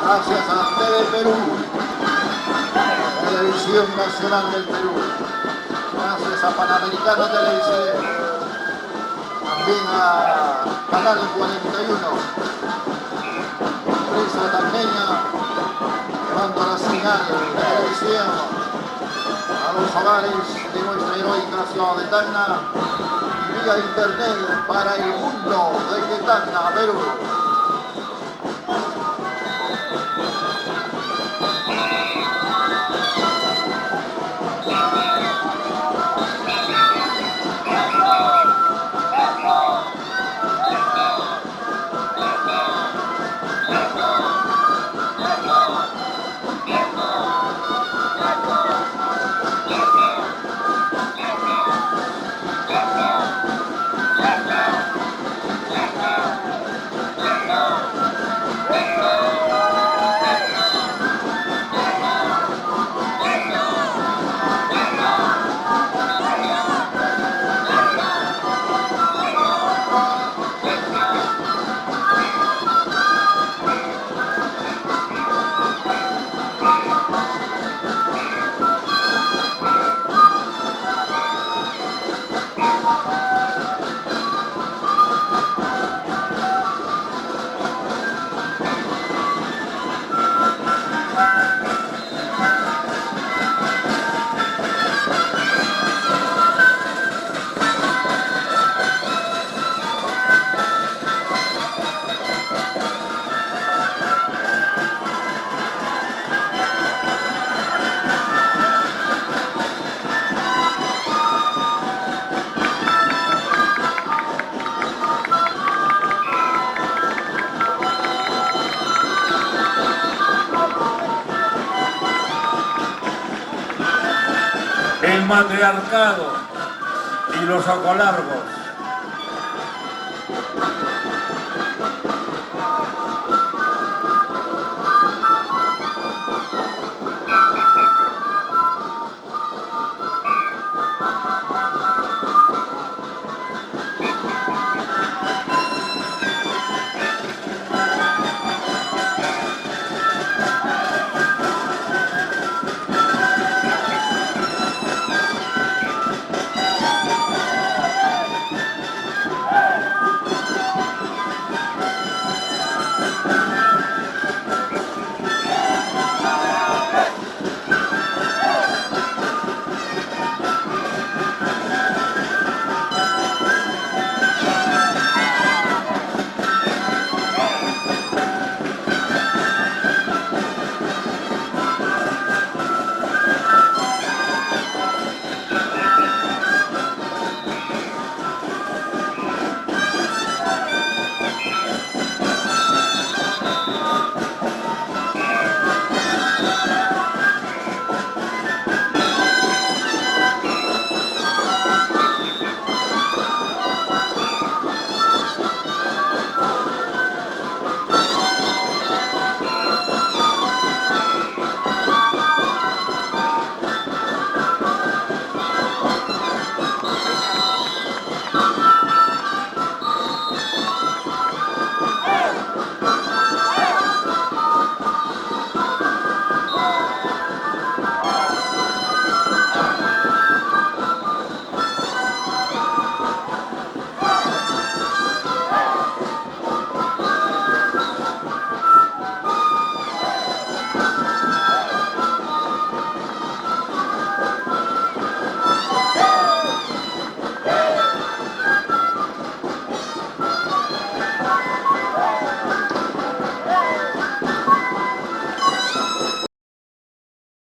Gracias a TV Perú, Televisión Nacional del Perú. Gracias a Panamericana Televisión. También a Canal 41. Empresa Tanmeña, llevando la señal de televisión a los hogares de nuestra heroica ciudad de Tacna y vía internet para el mundo desde Tacna, Perú. El matriarcado y los ocolargos